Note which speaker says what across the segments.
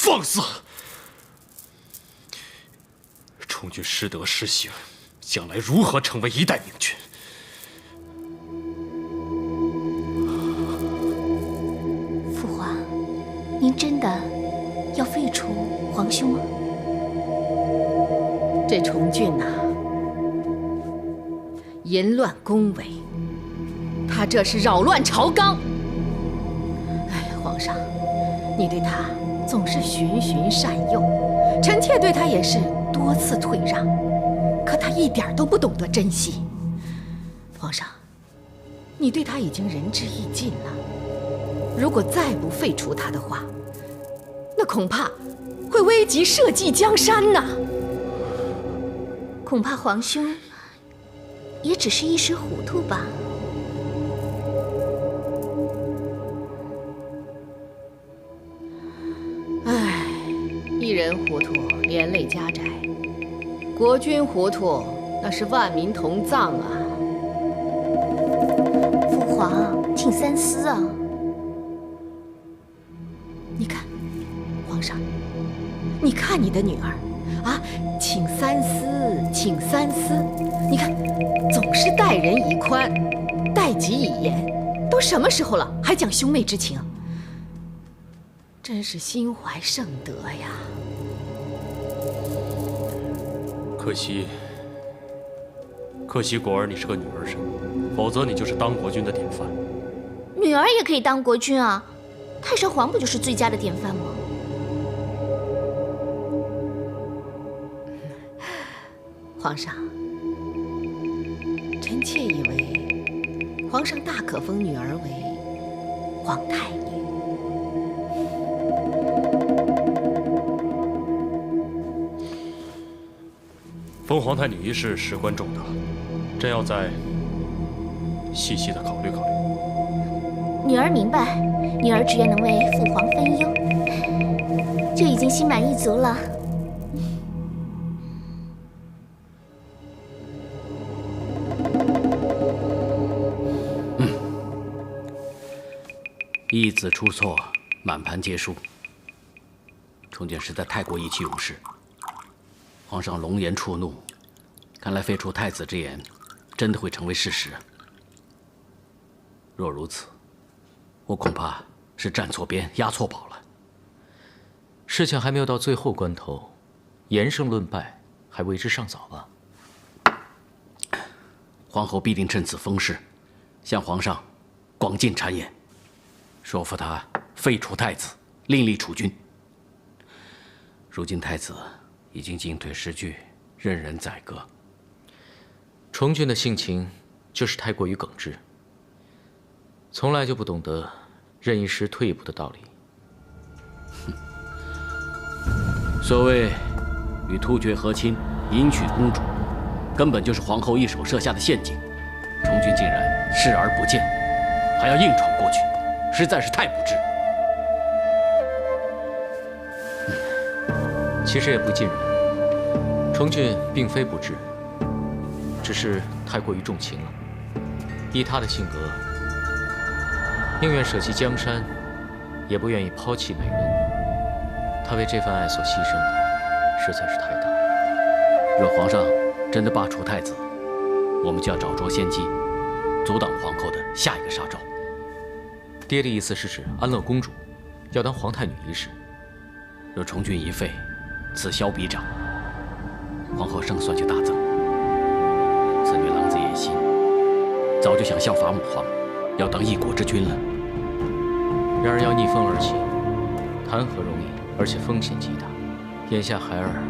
Speaker 1: 放肆！充军失德失行，将来如何成为一代明君？
Speaker 2: 父皇，您真的要废除皇兄吗？
Speaker 3: 这崇俊呐，淫乱宫闱，他这是扰乱朝纲。哎，皇上，你对他总是循循善诱，臣妾对他也是多次退让，可他一点都不懂得珍惜。皇上，你对他已经仁至义尽了，如果再不废除他的话，那恐怕会危及社稷江山呐。
Speaker 2: 恐怕皇兄也只是一时糊涂吧。
Speaker 3: 唉，一人糊涂，连累家宅；国君糊涂，那是万民同葬啊！
Speaker 2: 父皇，请三思啊！
Speaker 3: 你看，皇上，你看你的女儿啊，请三思，请三思。你看，总是待人以宽，待己以严，都什么时候了，还讲兄妹之情？真是心怀圣德呀！
Speaker 1: 可惜果儿你是个女儿身，否则你就是当国君的典范。
Speaker 2: 女儿也可以当国君啊，太上皇不就是最佳的典范吗？
Speaker 3: 皇上，臣妾以为，皇上大可封女儿为皇太女。
Speaker 1: 封皇太女一事事关重大，朕要再细细的考虑考虑。
Speaker 2: 女儿明白，女儿只要能为父皇分忧，就已经心满意足了。
Speaker 4: 义子出错，满盘皆输。崇俊实在太过意气用事，皇上龙颜触怒，看来废除太子之言，真的会成为事实。若如此，我恐怕是站错边，押错宝了。
Speaker 5: 事情还没有到最后关头，言胜论败还为之尚早吧？
Speaker 4: 皇后必定趁此风势，向皇上广进谗言，说服他废除太子，另立储君。如今太子已经进退失据，任人宰割。
Speaker 5: 崇俊的性情就是太过于耿直，从来就不懂得忍一时退一步的道理。
Speaker 4: 所谓与突厥和亲，迎娶公主，根本就是皇后一手设下的陷阱。崇俊竟然视而不见，还要硬闯过去，实在是太不智。
Speaker 5: 其实也不尽然，崇俊并非不智，只是太过于重情了。依他的性格，宁愿舍弃江山，也不愿意抛弃美人。他为这份爱所牺牲的实在是太大了。
Speaker 4: 若皇上真的罢黜太子，我们就要找着先机，阻挡皇后的下一个杀招。
Speaker 5: 爹的意思是指安乐公主要当皇太女一事。
Speaker 4: 若崇俊一废，此消彼长，皇后胜算就大增。此女郎子野心，早就想效法母皇，要当一国之君了。
Speaker 5: 然而要逆风而起，谈何容易，而且风险极大。眼下孩儿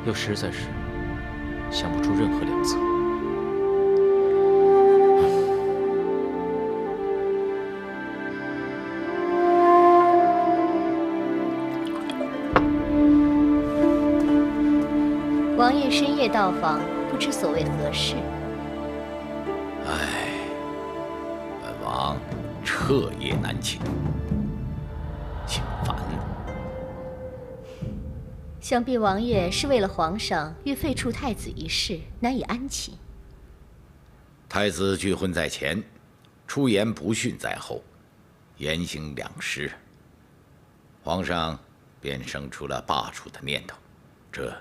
Speaker 5: 又实在是想不出任何良策。
Speaker 2: 王爷深夜到访，不知所谓何事？
Speaker 6: 唉，本王彻夜难寝，心烦。
Speaker 2: 想必王爷是为了皇上欲废黜太子一事难以安寝。
Speaker 6: 太子拒婚在前，出言不逊在后，言行两失。皇上便生出了罢黜的念头，这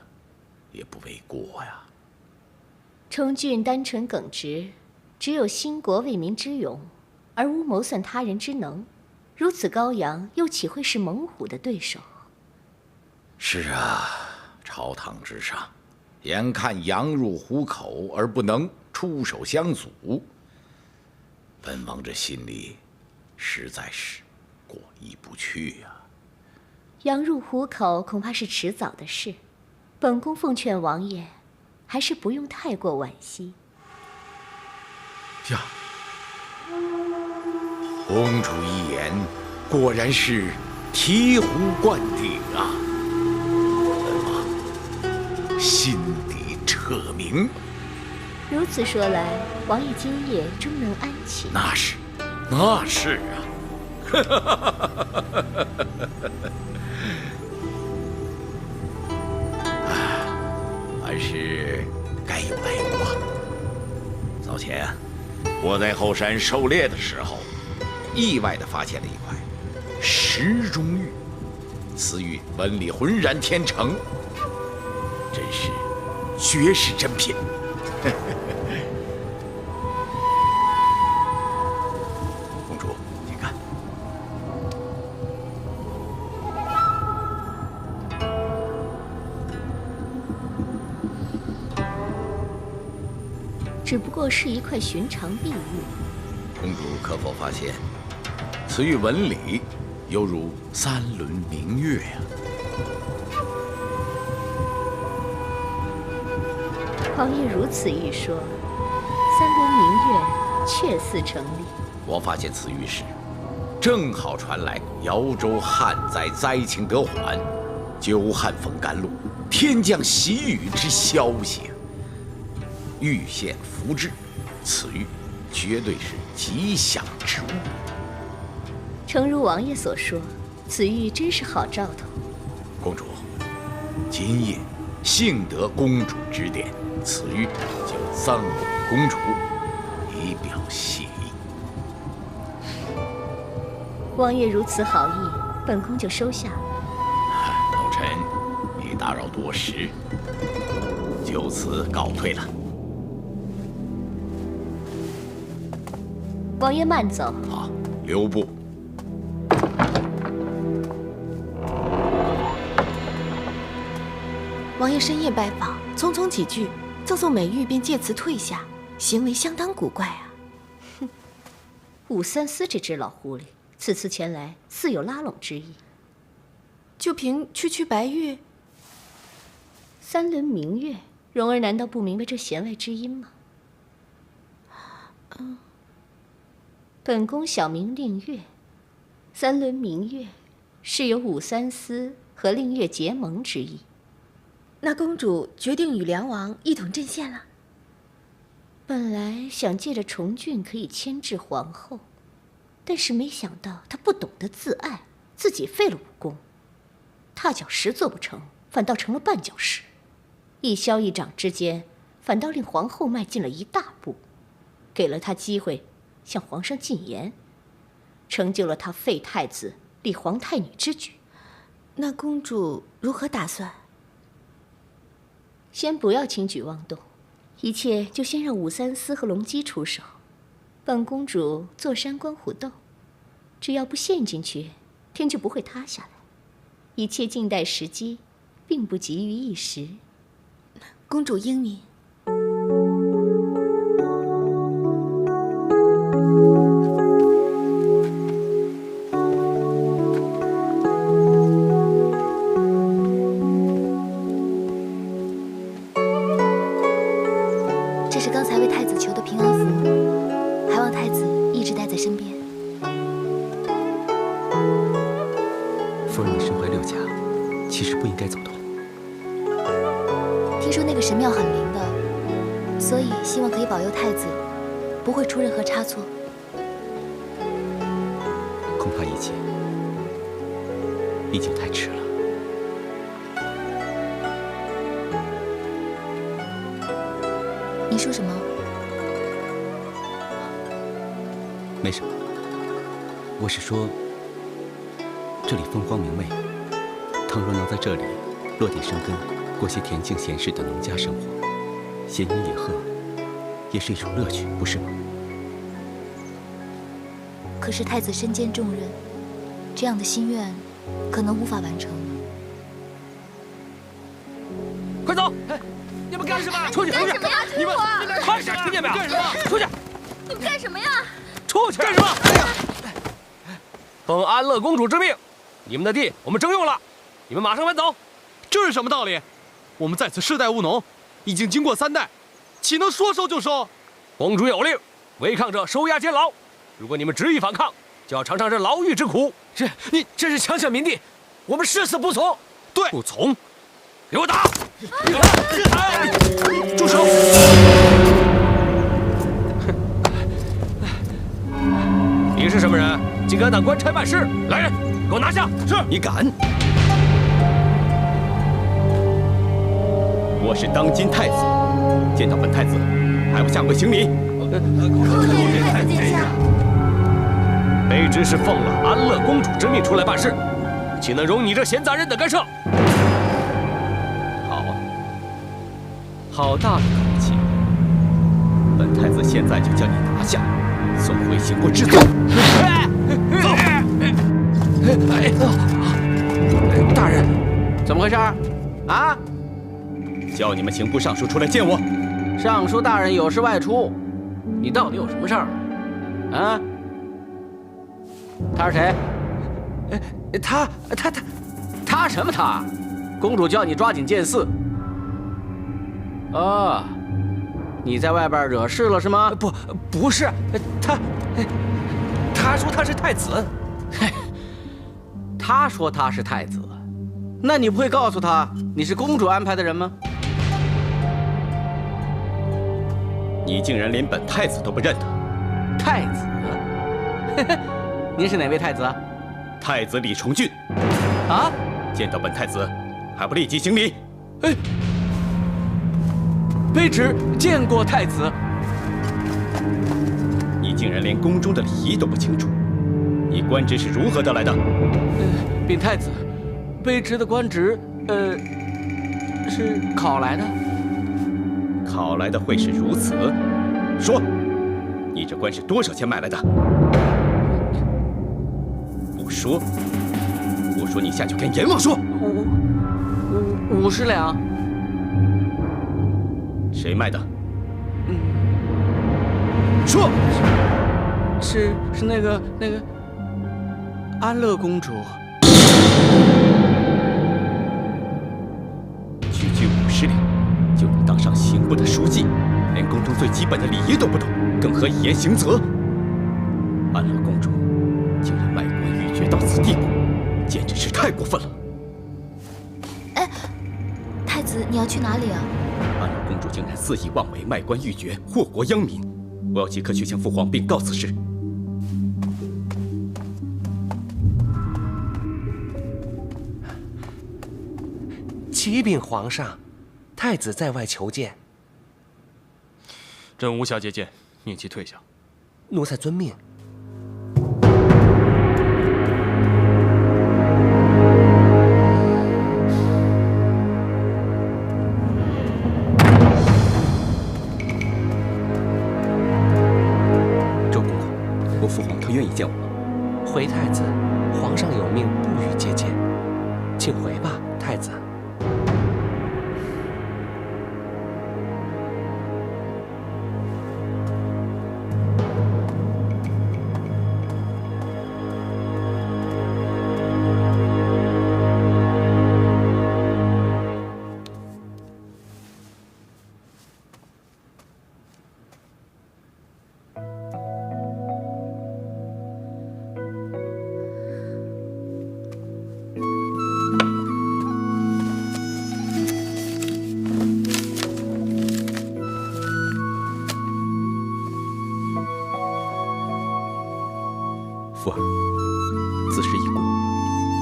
Speaker 6: 也不为过呀。
Speaker 2: 冲俊单纯耿直，只有兴国为民之勇，而无谋算他人之能。如此高阳，又岂会是猛虎的对手？
Speaker 6: 是啊，朝堂之上，眼看羊入虎口而不能出手相阻，本王这心里实在是过意不去呀。
Speaker 2: 羊入虎口恐怕是迟早的事，本宫奉劝王爷，还是不用太过惋惜。
Speaker 6: 呀，公主一言，果然是醍醐灌顶啊！本王心底彻明。
Speaker 2: 如此说来，王爷今夜终能安寝。
Speaker 6: 那是啊。凡事该有来有往。早前我在后山狩猎的时候，意外地发现了一块石中玉，此玉纹理浑然天成，真是绝世珍品。公主，请看。
Speaker 2: 只不过是一块寻常碧玉。
Speaker 6: 公主可否发现，此玉纹理犹如三轮明月呀？
Speaker 2: 王爷如此一说，三轮明月确似成立。
Speaker 6: 我发现此玉时，正好传来瑶州旱灾灾情得缓，久旱逢甘露，天降喜雨之消息。玉现福至，此玉绝对是吉祥之物。
Speaker 2: 诚如王爷所说，此玉真是好兆头。
Speaker 6: 公主，今夜幸得公主指点，此玉就赠与公主，以表谢意。
Speaker 2: 王爷如此好意，本宫就收下了。
Speaker 6: 老臣已打扰多时，就此告退了。
Speaker 2: 王爷慢走。
Speaker 6: 好，留步。
Speaker 3: 王爷深夜拜访，匆匆几句，赠送美玉便借此退下，行为相当古怪啊！
Speaker 2: 武三思这只老狐狸，此次前来似有拉拢之意。
Speaker 3: 就凭区白玉，
Speaker 2: 三轮明月，蓉儿难道不明白这弦外之音吗？本宫小名令月，三轮明月是有武三思和令月结盟之意。
Speaker 3: 那公主决定与梁王一统阵线了。
Speaker 2: 本来想借着重俊可以牵制皇后，但是没想到她不懂得自爱，自己废了武功，踏脚石做不成，反倒成了绊脚石。一消一长之间，反倒令皇后迈进了一大步，给了她机会向皇上进言，成就了她废太子立皇太女之举。
Speaker 3: 那公主如何打算？
Speaker 2: 先不要轻举妄动，一切就先让武三思和龙姬出手。本公主坐山观虎斗，只要不陷进去，天就不会塌下来。一切静待时机，并不急于一时。
Speaker 3: 公主英明。
Speaker 7: 这是刚才为太子求的平安符，还望太子一直带在身边。
Speaker 8: 夫人，你身怀6甲，其实不应该走动。
Speaker 7: 听说那个神庙很灵的，所以希望可以保佑太子不会出任何差错。
Speaker 8: 恐怕一切已经太迟了。
Speaker 7: 你说什么？
Speaker 8: 没什么，我是说，这里风光明媚，倘若能在这里落地生根，过些恬静闲适的农家生活，闲云野鹤也是一种乐趣，不是吗？
Speaker 7: 可是太子身兼重任，这样的心愿可能无法完成了。
Speaker 4: 快走！你们干什么？出去！
Speaker 9: 干什么呀？
Speaker 4: 你们快点！听见没有？干什么？出去！
Speaker 9: 你们干什么呀？
Speaker 4: 出去！干什么？奉安乐公主之命，你们的地我们征用了，你们马上搬走。
Speaker 10: 这是什么道理？我们在此世代务农，已经经过3代，岂能说收就收？
Speaker 4: 公主有令，违抗者收押监牢。如果你们执意反抗，就要尝尝这牢狱之苦。这是强抢民地，我们誓死不从。
Speaker 10: 对，
Speaker 4: 不从，给我打！住手！你是什么人？竟敢当官差办事！来人，给我拿下！
Speaker 8: 是你敢？我是当今太子，见到本太子还不下跪行礼？
Speaker 7: 殿下，
Speaker 4: 卑职是奉了安乐公主之命出来办事，岂能容你这闲杂人的干涉？
Speaker 8: 好大的口气！本太子现在就将你拿下，送回刑部治罪。走！
Speaker 4: 大人，怎么回事？啊？
Speaker 8: 叫你们刑部尚书出来见我。
Speaker 4: 尚书大人有事外出，你到底有什么事儿？啊？他是谁？他什么他？公主叫你抓紧见嗣。哦，你在外边惹事了是吗？
Speaker 10: 不是，他说他是太子。
Speaker 4: 他说他是太子，那你不会告诉他你是公主安排的人吗？
Speaker 8: 你竟然连本太子都不认得？
Speaker 4: 太子？您是哪位太子？
Speaker 8: 太子李重俊。
Speaker 4: 啊！
Speaker 8: 见到本太子还不立即行礼？
Speaker 4: 哎，卑职见过太子。
Speaker 8: 你竟然连宫中的礼仪都不清楚，你官职是如何得来的？
Speaker 4: 禀太子，卑职的官职，是考来的。
Speaker 8: 考来的会是如此？说，你这官是多少钱买来的？不说，我说你下去跟阎王说。
Speaker 4: 50两。
Speaker 8: 谁卖的？说。
Speaker 4: 是那个安乐公主。
Speaker 8: 区区50两，就能当上刑部的书记，连宫中最基本的礼仪都不懂，更何以言行责？安乐公主竟然卖官鬻爵到此地步，简直是太过分了。
Speaker 7: 哎，太子，你要去哪里啊？
Speaker 8: 安乐公主竟然肆意妄为，卖官鬻爵，祸国殃民，我要即刻去向父皇禀告此事。
Speaker 10: 启禀皇上，太子在外求见。
Speaker 1: 朕无暇接见，命其退下。
Speaker 10: 奴才遵命。
Speaker 8: 周公公，我父皇他愿意见我吗？
Speaker 10: 回太子，皇上有命不予接见，请回吧，太子。
Speaker 8: 福儿，子时已过，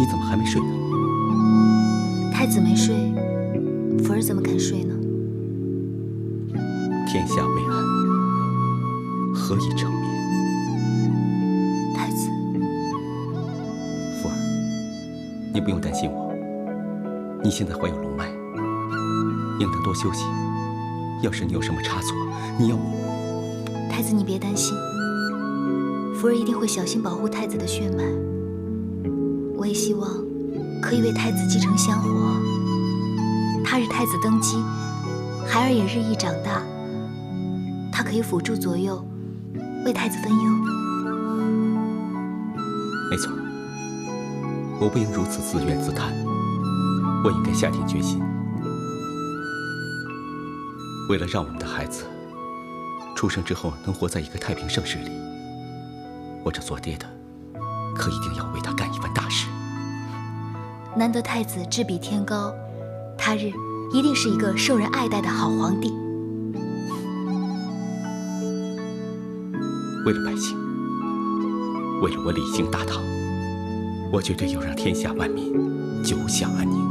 Speaker 8: 你怎么还没睡呢？
Speaker 7: 太子没睡，福儿怎么敢睡呢？
Speaker 8: 天下未安，何以成眠？
Speaker 7: 太子，
Speaker 8: 福儿，你不用担心我，你现在怀有龙脉，应得多休息。要是你有什么差错，你要我……
Speaker 7: 太子，你别担心，福儿一定会小心保护太子的血脉。我也希望可以为太子继承香火。他日太子登基，孩儿也日益长大，他可以辅助左右，为太子分忧。
Speaker 8: 没错，我不应如此自怨自叹，我应该下定决心，为了让我们的孩子出生之后能活在一个太平盛世里，我这做爹的可一定要为他干一番大事。
Speaker 7: 难得太子志比天高，他日一定是一个受人爱戴的好皇帝。
Speaker 8: 为了百姓，为了我李姓大唐，我绝对要让天下万民久享安宁。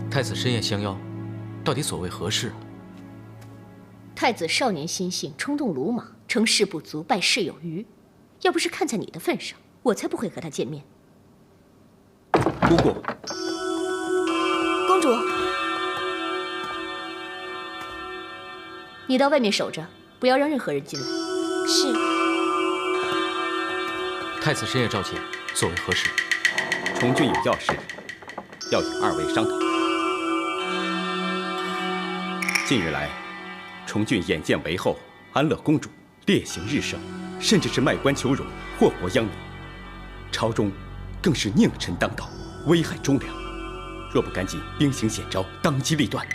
Speaker 5: 太子深夜相邀，到底所谓何事？
Speaker 2: 太子少年心性，冲动鲁莽，成事不足，败事有余。要不是看在你的份上，我才不会和他见面。
Speaker 8: 姑姑，
Speaker 7: 公主，
Speaker 2: 你到外面守着，不要让任何人进来。
Speaker 7: 是。
Speaker 5: 太子深夜召见，所为何事？
Speaker 8: 崇俊有要事，要与二位商讨。近日来，崇俊眼见为后安乐公主烈行日盛，甚至是卖官求荣，祸国殃民。朝中更是佞臣当道，危害忠良。若不赶紧兵行险招，当机立断，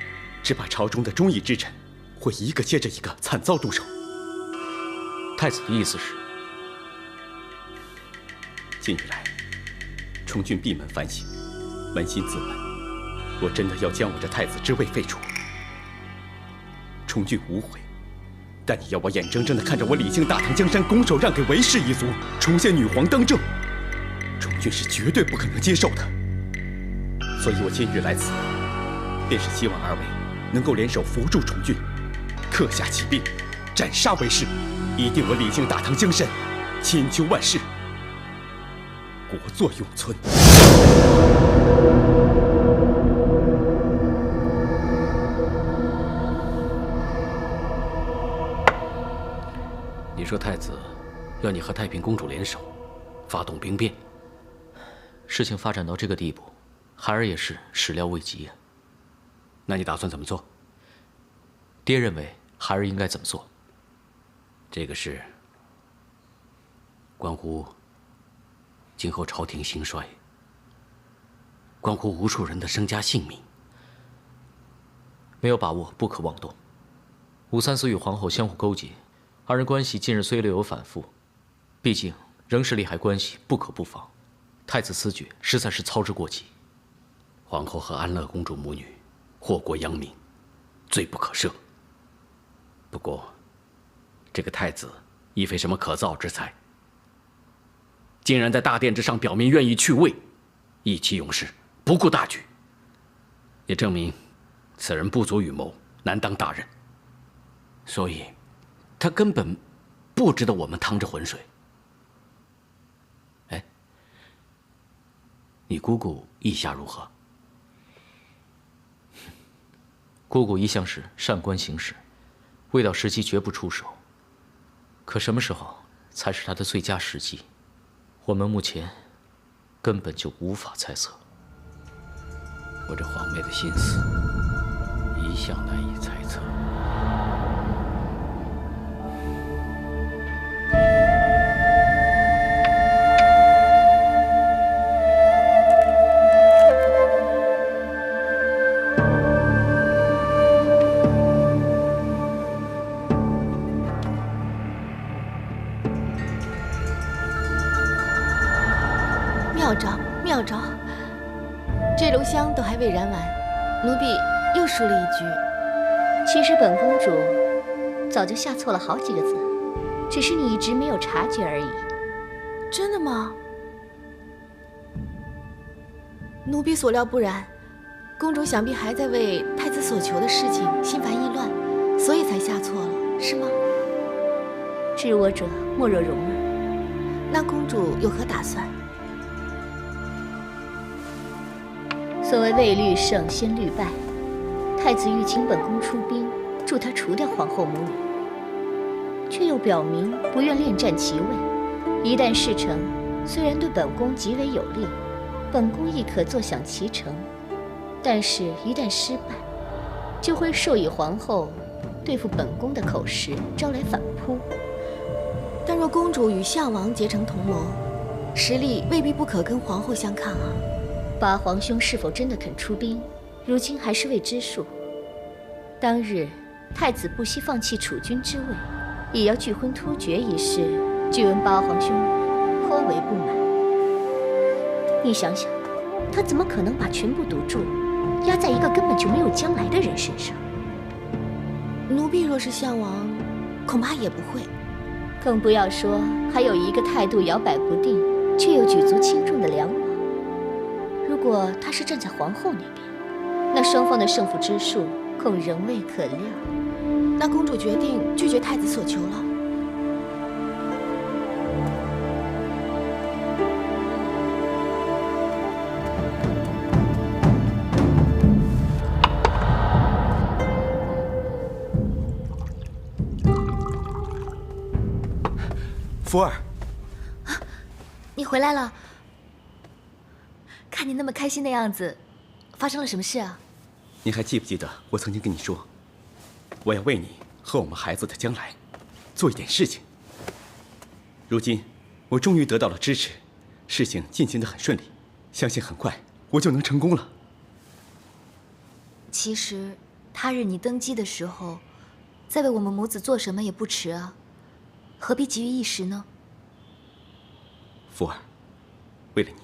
Speaker 8: 只怕朝中的忠义之臣会一个接着一个惨遭毒手。
Speaker 5: 太子的意思是？
Speaker 8: 近日来，崇俊闭门反省，扪心自问，我真的要将我这太子之位废除？崇俊无悔，但你要我眼睁睁地看着我李姓大唐江山拱手让给韦氏一族，重现女皇当政，崇俊是绝对不可能接受的。所以我今日来此，便是希望二位能够联手扶助崇俊，克下起兵，斩杀韦氏，以定我李姓大唐江山千秋万世，国祚永存。
Speaker 4: 你说太子要你和太平公主联手，发动兵变？
Speaker 5: 事情发展到这个地步，孩儿也是始料未及呀。
Speaker 4: 那你打算怎么做？
Speaker 5: 爹认为孩儿应该怎么做？
Speaker 4: 这个事关乎今后朝廷兴衰，关乎无数人的身家性命。
Speaker 5: 没有把握，不可妄动。武三思与皇后相互勾结，二人关系近日虽略有反复，毕竟仍是利害关系，不可不防。太子此举实在是操之过急。
Speaker 4: 皇后和安乐公主母女祸国殃民，罪不可赦。不过，这个太子亦非什么可造之才，竟然在大殿之上表明愿意去位，意气用事，不顾大局，也证明此人不足与谋，难当大任。所以，他根本不值得我们趟着浑水。哎，你姑姑意下如何？
Speaker 5: 姑姑一向是善官行事，未到时机绝不出手。可什么时候才是她的最佳时机？我们目前根本就无法猜测。
Speaker 4: 我这皇妹的心思一向难以猜测。
Speaker 3: 妙招，妙招！这炉香都还未燃完，奴婢又输了一局。
Speaker 2: 其实本公主早就下错了好几个字，只是你一直没有察觉而已。
Speaker 3: 真的吗？奴婢所料不然，公主想必还在为太子所求的事情心烦意乱，所以才下错了，是吗？
Speaker 2: 知我者莫若蓉儿。
Speaker 3: 那公主有何打算？
Speaker 2: 所谓未虑胜先虑败，太子欲请本宫出兵，助他除掉皇后母女，却又表明不愿恋战其位。一旦事成，虽然对本宫极为有利，本宫亦可坐享其成，但是一旦失败，就会授以皇后对付本宫的口实，招来反扑。
Speaker 3: 但若公主与项王结成同盟，实力未必不可跟皇后相抗啊。
Speaker 2: 八皇兄是否真的肯出兵，如今还是未知数。当日太子不惜放弃储君之位，也要拒婚突厥一事，据闻八皇兄颇为不满。你想想，他怎么可能把全部赌注压在一个根本就没有将来的人身上？
Speaker 3: 奴婢若是项王，恐怕也不会。
Speaker 2: 更不要说还有一个态度摇摆不定却又举足轻重的梁王。如果他是站在皇后那边，那双方的胜负之数恐仍未可料。
Speaker 3: 那公主决定拒绝太子所求了。
Speaker 8: 福儿，
Speaker 7: 你回来了。看你那么开心的样子，发生了什么事啊？
Speaker 8: 你还记不记得我曾经跟你说，我要为你和我们孩子的将来做一点事情。如今我终于得到了支持，事情进行得很顺利，相信很快我就能成功了。
Speaker 7: 其实他日你登基的时候，再为我们母子做什么也不迟啊，何必急于一时呢？
Speaker 8: 福儿，为了你，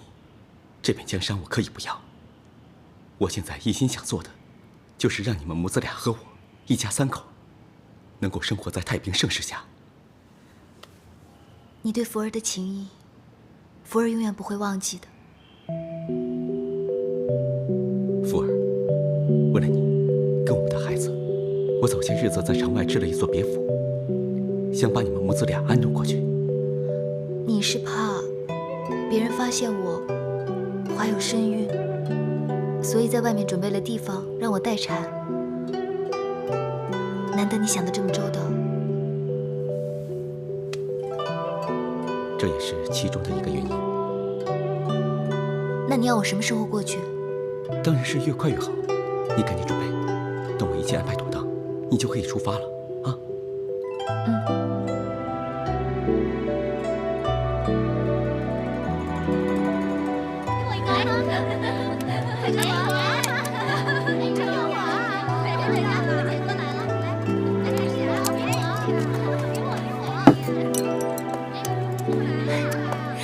Speaker 8: 这片江山我可以不要。我现在一心想做的，就是让你们母子俩和我一家三口，能够生活在太平盛世下。
Speaker 7: 你对福儿的情谊，福儿永远不会忘记的。
Speaker 8: 福儿，为了你，跟我们的孩子，我早些日子在城外置了一座别府，想把你们母子俩安顿过去。
Speaker 7: 你是怕别人发现我怀有身孕，所以在外面准备了地方让我待产。难得你想得这么周到。
Speaker 8: 这也是其中的一个原因。
Speaker 7: 那你要我什么时候过去？
Speaker 8: 当然是越快越好。你赶紧准备，等我一切安排妥当，你就可以出发了啊。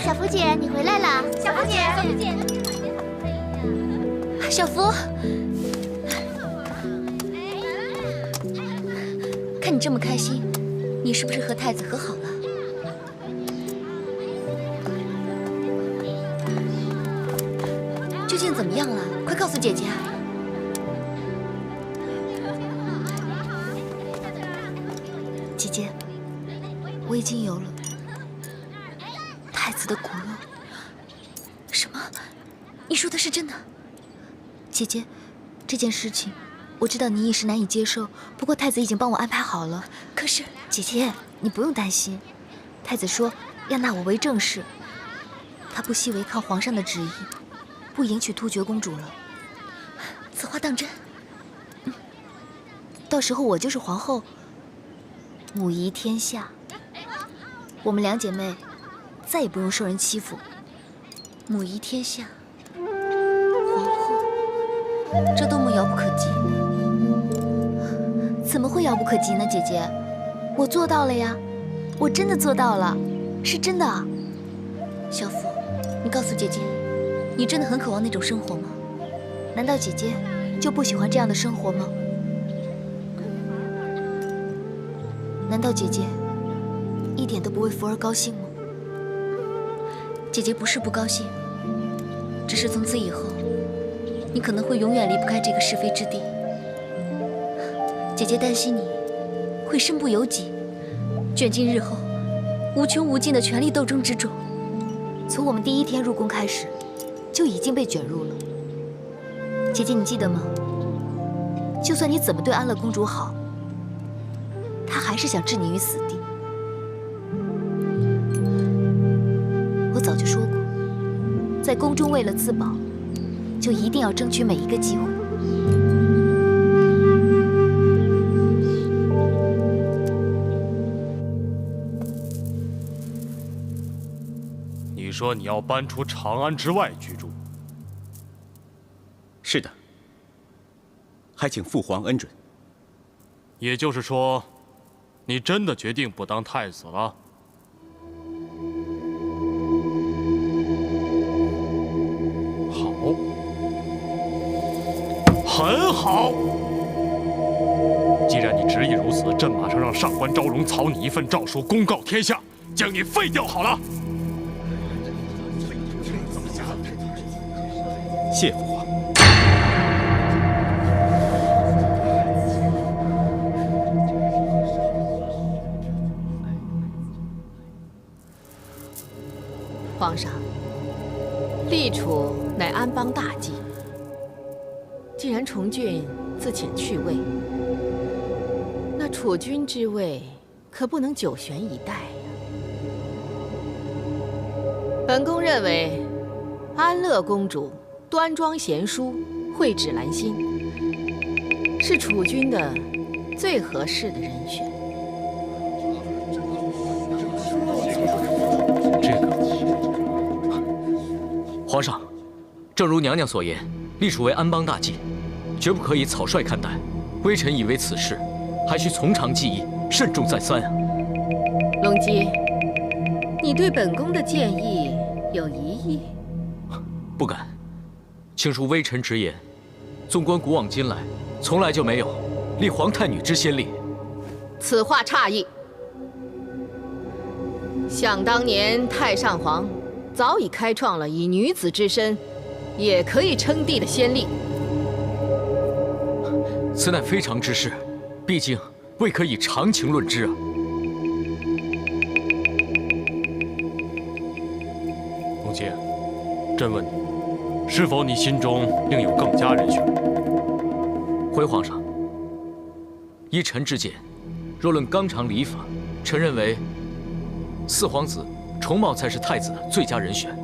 Speaker 2: 小福姐，你回来了。小福姐，小福姐，
Speaker 7: 小福，看你这么开心，你是不是和太子和好了？究竟怎么样了？快告诉姐姐啊！姐姐，我已经有了太子的骨肉。什么？你说的是真的？姐姐，这件事情我知道你一时难以接受，不过太子已经帮我安排好了。可是姐姐，你不用担心，太子说要纳我为正室，他不惜违抗皇上的旨意，不迎娶突厥公主了。此话当真？到时候我就是皇后，母仪天下，我们两姐妹再也不用受人欺负。母仪天下，皇后，这多么遥不可及！怎么会遥不可及呢，姐姐？我做到了呀，我真的做到了，是真的啊。小福，你告诉姐姐，你真的很渴望那种生活吗？难道姐姐就不喜欢这样的生活吗？难道姐姐一点都不为福儿高兴吗？姐姐不是不高兴，只是从此以后，你可能会永远离不开这个是非之地。姐姐担心你会身不由己，卷进日后无穷无尽的权力斗争之中。从我们第一天入宫开始，就已经被卷入了。姐姐，你记得吗？就算你怎么对安乐公主好，她还是想置你于死地。我早就说过，在宫中为了自保，就一定要争取每一个机会。
Speaker 1: 你说你要搬出长安之外居住？
Speaker 8: 是的，还请父皇恩准。
Speaker 1: 也就是说，你真的决定不当太子了？好，很好。既然你执意如此，朕马上让上官昭容草拟一份诏书，公告天下，将你废掉好了。
Speaker 8: 谢父皇。
Speaker 3: 皇上，立储乃安邦大计，既然重俊自遣去位，那储君之位可不能久悬以待呀。本宫认为，安乐公主端庄贤淑，蕙质兰心，是储君的最合适的人选。
Speaker 5: 皇上，正如娘娘所言，立储为安邦大计，绝不可以草率看待。微臣以为此事还需从长计议，慎重再三啊。
Speaker 3: 隆基，你对本宫的建议有疑义？
Speaker 5: 不敢，请恕微臣直言。纵观古往今来，从来就没有立皇太女之先例。
Speaker 3: 此话差矣。想当年，太上皇早已开创了以女子之身也可以称帝的先例。
Speaker 5: 此乃非常之事，毕竟未可以常情论之啊。
Speaker 1: 龙基，朕问你，是否你心中另有更佳人选？
Speaker 5: 回皇上，依臣之见，若论纲常礼法，臣认为四皇子重茂才是太子的最佳人选。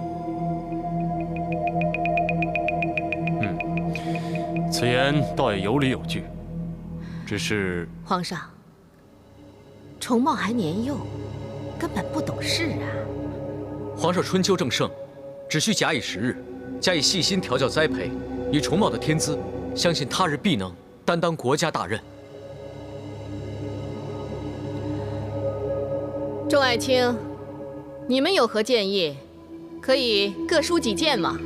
Speaker 1: 此言倒也有理有据，只是
Speaker 3: 皇上，重茂还年幼，根本不懂事啊。
Speaker 5: 皇上春秋正盛，只需假以时日，加以细心调教栽培，以重茂的天资，相信他日必能担当国家大任。
Speaker 3: 众爱卿，你们有何建议？可以各抒己见吗？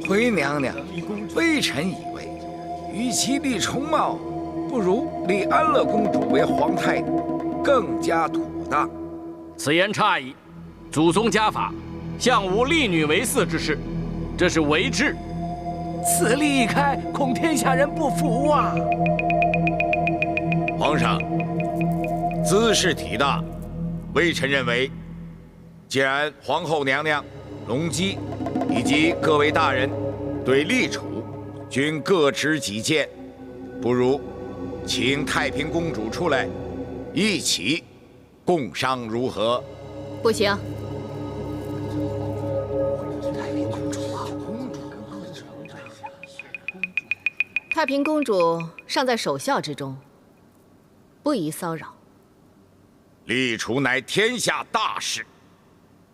Speaker 6: 回娘娘，微臣以为，与其立重茂，不如立安乐公主为皇太女，更加妥当。
Speaker 4: 此言差矣。祖宗家法，向无立女为嗣之事，这是违制。
Speaker 6: 此例一开，恐天下人不服啊！皇上，兹事体大，微臣认为，既然皇后娘娘、隆基以及各位大人对立储均各持己见，不如请太平公主出来，一起共商如何？
Speaker 3: 不行。太平公主尚在守孝之中，不宜骚扰。
Speaker 6: 立储乃天下大事，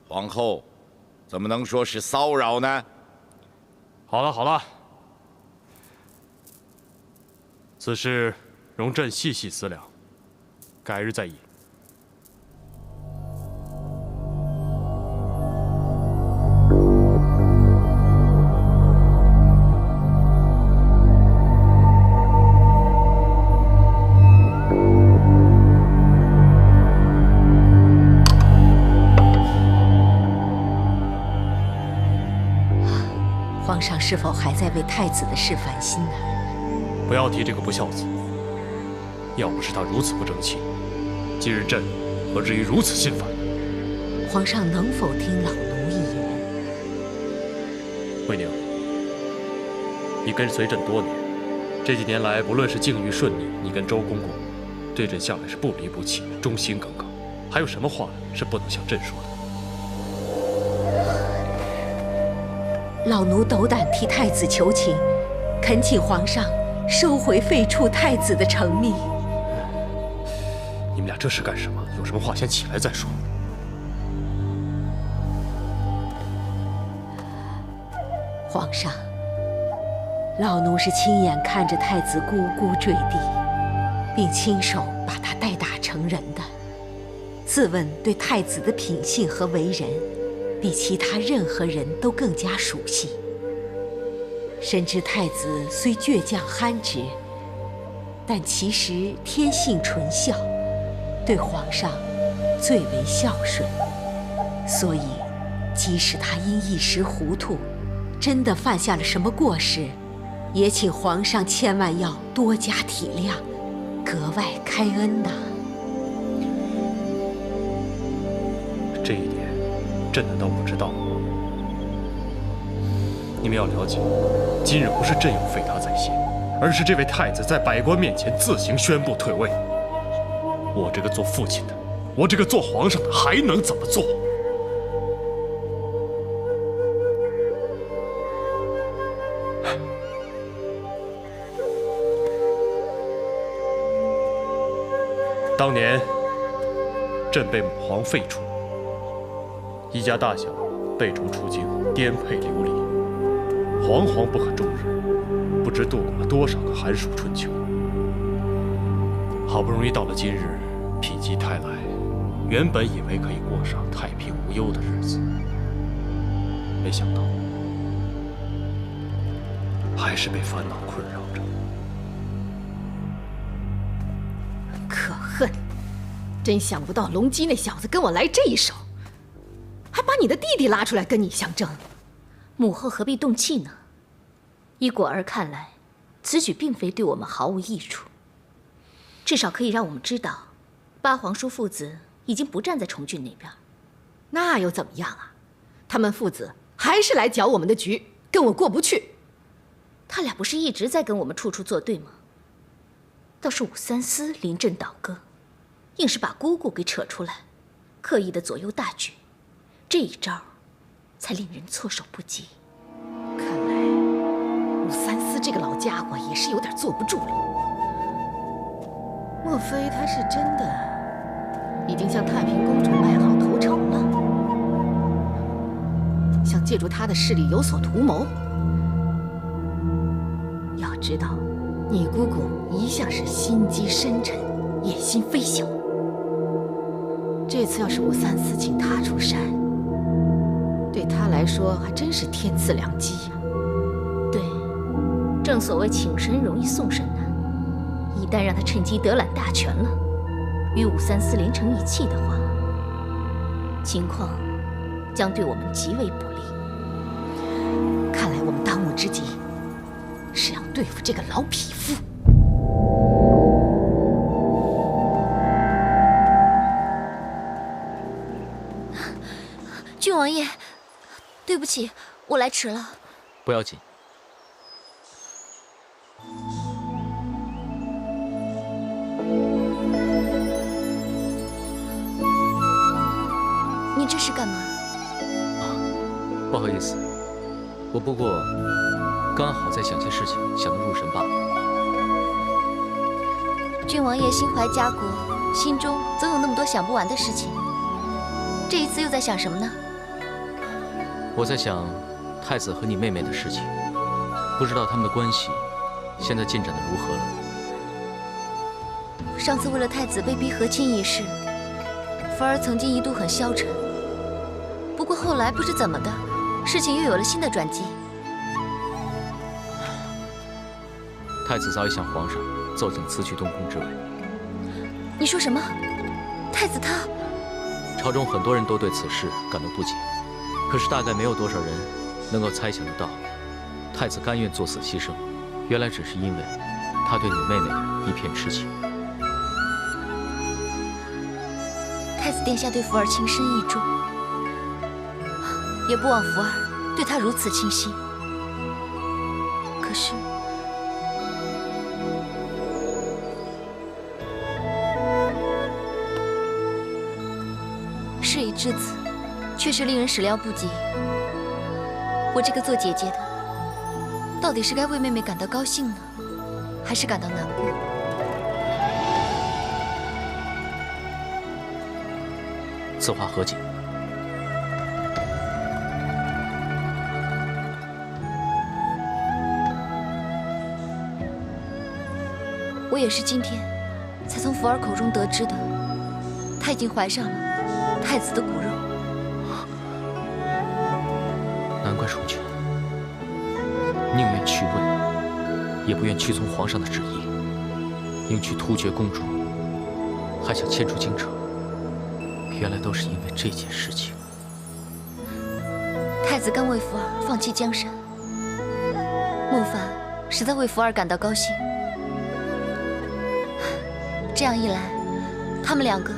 Speaker 6: 皇后怎么能说是骚扰呢？
Speaker 1: 好了好了，此事容朕细细思量，改日再议。
Speaker 3: 上是否还在为太子的事烦心呢？
Speaker 1: 不要提这个不孝子。要不是他如此不争气，今日朕何至于如此心烦？
Speaker 3: 皇上能否听老奴一言？
Speaker 1: 惠宁，你跟随朕多年，这几年来不论是境遇顺利，你跟周公公对朕向来是不离不弃，忠心耿耿。还有什么话是不能向朕说的？
Speaker 3: 老奴斗胆替太子求情，恳请皇上收回废黜太子的成命。
Speaker 1: 你们俩这是干什么？有什么话先起来再说。
Speaker 3: 皇上，老奴是亲眼看着太子咕咕坠地，并亲手把他带大成人的。自问对太子的品性和为人，比其他任何人都更加熟悉。深知太子虽倔强憨直，但其实天性纯孝，对皇上最为孝顺。所以，即使他因一时糊涂，真的犯下了什么过失，也请皇上千万要多加体谅，格外开恩呐。
Speaker 1: 这一点，朕难道不知道吗？你们要了解，今日不是朕有废他在先，而是这位太子在百官面前自行宣布退位。我这个做父亲的，我这个做皇上的，还能怎么做？当年，朕被母皇废黜，一家大小被逐出京，颠沛流离，惶惶不可终日，不知度过了多少个寒暑春秋。好不容易到了今日，否极泰来，原本以为可以过上太平无忧的日子，没想到还是被烦恼困扰着。
Speaker 3: 可恨！真想不到龙基那小子跟我来这一手，还把你的弟弟拉出来跟你相争。
Speaker 2: 母后何必动气呢？依果儿看来，此举并非对我们毫无益处，至少可以让我们知道，八皇叔父子已经不站在重俊那边。
Speaker 3: 那又怎么样啊？他们父子还是来搅我们的局，跟我过不去。
Speaker 2: 他俩不是一直在跟我们处处作对吗？倒是武三思临阵倒戈，硬是把姑姑给扯出来，刻意的左右大局，这一招才令人措手不及。
Speaker 3: 看来武三思这个老家伙也是有点坐不住了。莫非他是真的已经向太平公主卖好投诚了，想借助他的势力有所图谋？要知道，你姑姑一向是心机深沉，野心非小。这次要是武三思请他出山，对他来说还真是天赐良机呀。
Speaker 2: 对，正所谓请神容易送神难。一旦让他趁机得揽大权了，与武三思连成一气的话，情况将对我们极为不利。
Speaker 3: 看来我们当务之急是要对付这个老匹夫。
Speaker 7: 郡王爷，对不起，我来迟了。
Speaker 5: 不要紧。
Speaker 7: 你这是干嘛？
Speaker 5: 不好意思，我不过刚好在想些事情，想得入神罢了。
Speaker 7: 郡王爷心怀家国，心中总有那么多想不完的事情。这一次又在想什么呢？
Speaker 5: 我在想太子和你妹妹的事情，不知道他们的关系现在进展得如何了。
Speaker 7: 上次为了太子被逼和亲一事，福儿曾经一度很消沉。不过后来不知怎么的，事情又有了新的转机。
Speaker 5: 太子早已向皇上奏请辞去东宫之位。
Speaker 7: 你说什么？太子他……
Speaker 5: 朝中很多人都对此事感到不解，可是大概没有多少人能够猜想得到，太子甘愿作死牺牲，原来只是因为他对你妹妹的一片痴情。
Speaker 7: 太子殿下对福儿情深意重，也不枉福儿对他如此倾心。可是，事已至此，确实令人始料不及。我这个做姐姐的，到底是该为妹妹感到高兴呢，还是感到难过？
Speaker 5: 此话何解？
Speaker 7: 我也是今天才从福儿口中得知的，她已经怀上了太子的骨肉。
Speaker 5: 难怪宠犬宁愿去位，也不愿屈从皇上的旨意，硬去突厥公主，还想迁出京城。原来都是因为这件事情。
Speaker 7: 太子刚为福儿放弃江山，孟凡实在为福儿感到高兴。这样一来，他们两个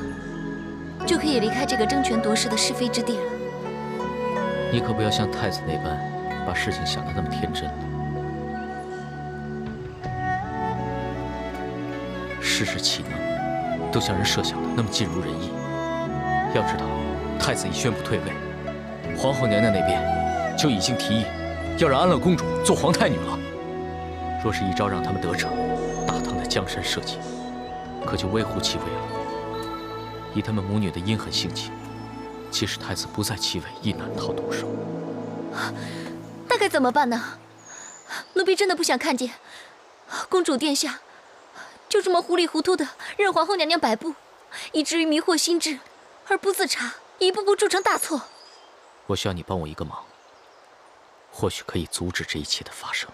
Speaker 7: 就可以离开这个争权夺势的是非之地了。
Speaker 5: 你可不要像太子那般，把事情想得那么天真了。事事岂能都像人设想的那么尽如人意？要知道，太子已宣布退位，皇后娘娘那边就已经提议要让安乐公主做皇太女了。若是一朝让他们得逞，大唐的江山社稷可就微乎其微了。以他们母女的阴狠性情，即使太子不再继位，亦难逃毒手。
Speaker 7: 那该怎么办呢？奴婢真的不想看见公主殿下就这么糊里糊涂的任皇后娘娘摆布，以至于迷惑心智而不自察，一步步铸成大错。
Speaker 5: 我需要你帮我一个忙，或许可以阻止这一切的发生。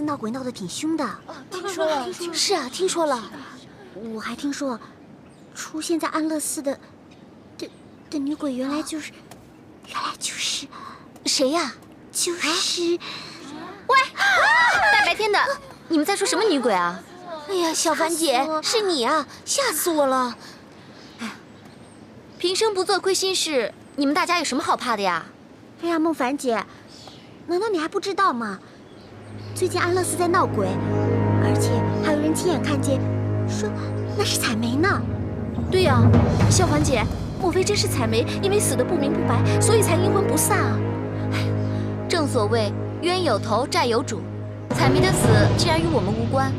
Speaker 9: 闹鬼闹得挺凶的，
Speaker 2: 听说了，
Speaker 9: 是啊，听说了。我还听说，出现在安乐寺的女鬼原来就是
Speaker 2: 谁呀？
Speaker 9: 就是，
Speaker 7: 喂，大白天的，你们在说什么女鬼啊？
Speaker 2: 哎呀，小凡姐，是你啊，吓死我了！
Speaker 7: 哎，平生不做亏心事，你们大家有什么好怕的呀？
Speaker 9: 哎呀，孟凡姐，难道你还不知道吗？最近安乐寺在闹鬼，而且还有人亲眼看见，说那是采梅呢。
Speaker 2: 对呀，小凡姐，莫非真是采梅因为死得不明不白，所以才阴魂不散啊？
Speaker 7: 哎，正所谓冤有头债有主，采梅的死既然与我们无关，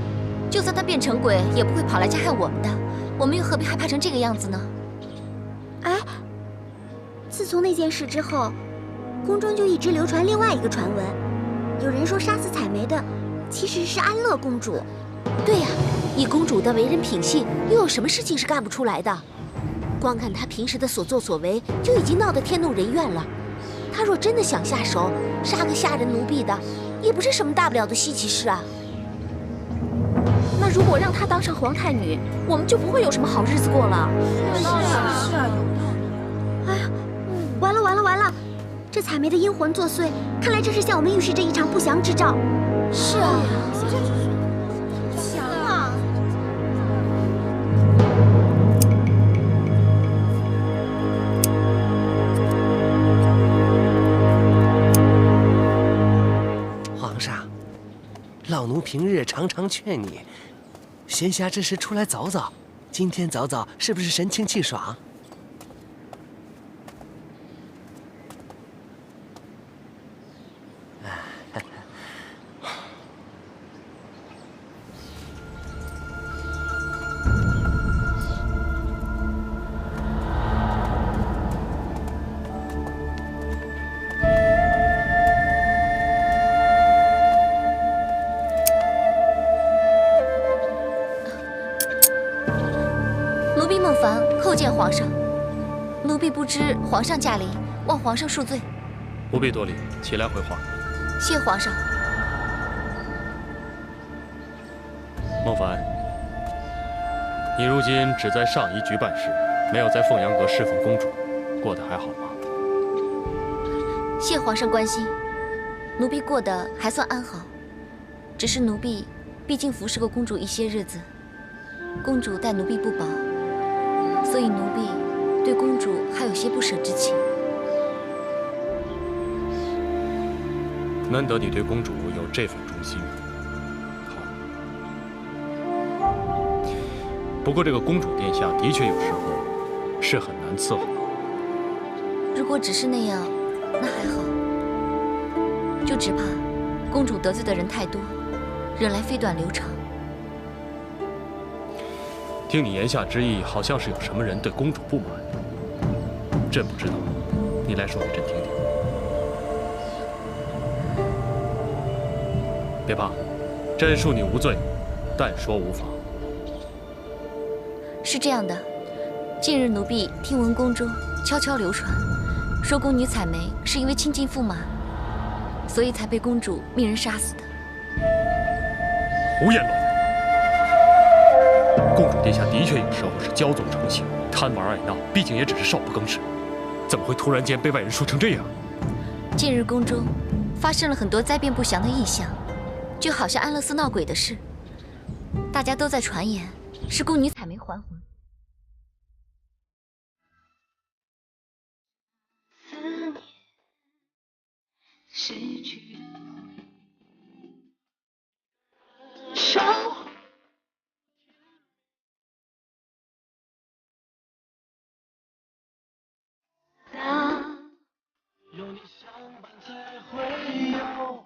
Speaker 7: 就算她变成鬼，也不会跑来加害我们的，我们又何必害怕成这个样子呢？
Speaker 9: 哎，自从那件事之后，宫中就一直流传另外一个传闻。有人说杀死采梅的其实是安乐公主。
Speaker 2: 对呀，以公主的为人品性，又有什么事情是干不出来的？光看她平时的所作所为，就已经闹得天怒人怨了。她若真的想下手杀个下人奴婢的，也不是什么大不了的稀奇事啊。
Speaker 11: 那如果让她当上皇太女，我们就不会有什么好日子过了。
Speaker 9: 是啊。哎呀，完了！这采梅的阴魂作祟，看来这是向我们预示着一场不祥之兆。
Speaker 2: 是啊，
Speaker 9: 不祥啊！
Speaker 12: 皇上，老奴平日常常劝你，闲暇之时出来走走。今天走走，是不是神清气爽？
Speaker 11: 奴婢孟凡叩见皇上。奴婢不知皇上驾临，望皇上恕罪。
Speaker 1: 不必多礼，起来回话。
Speaker 11: 谢皇上。
Speaker 1: 孟凡，你如今只在上夷局办事，没有在凤阳阁侍奉公主，过得还好吗？
Speaker 11: 谢皇上关心，奴婢过得还算安好。只是奴婢毕竟服侍过公主一些日子，公主待奴婢不薄，所以奴婢对公主还有些不舍之情。
Speaker 1: 难得你对公主有这份忠心。好，不过这个公主殿下的确有时候是很难伺候。
Speaker 11: 如果只是那样，那还好。就只怕公主得罪的人太多，惹来飞短流长。
Speaker 1: 听你言下之意，好像是有什么人对公主不满。朕不知道，你来说给朕听听。别怕，朕恕你无罪，但说无妨。
Speaker 11: 是这样的，近日奴婢听闻宫中悄悄流传，说宫女采梅是因为亲近驸马，所以才被公主命人杀死的。
Speaker 1: 胡言乱语！公主殿下的确有时候是骄纵成性，贪玩爱闹，毕竟也只是少不更事，怎么会突然间被外人说成这样？
Speaker 11: 近日宫中发生了很多灾变不祥的异象，就好像安乐寺闹鬼的事，大家都在传言是宫女采梅还魂。
Speaker 13: 失去手。当有你相伴，才会有。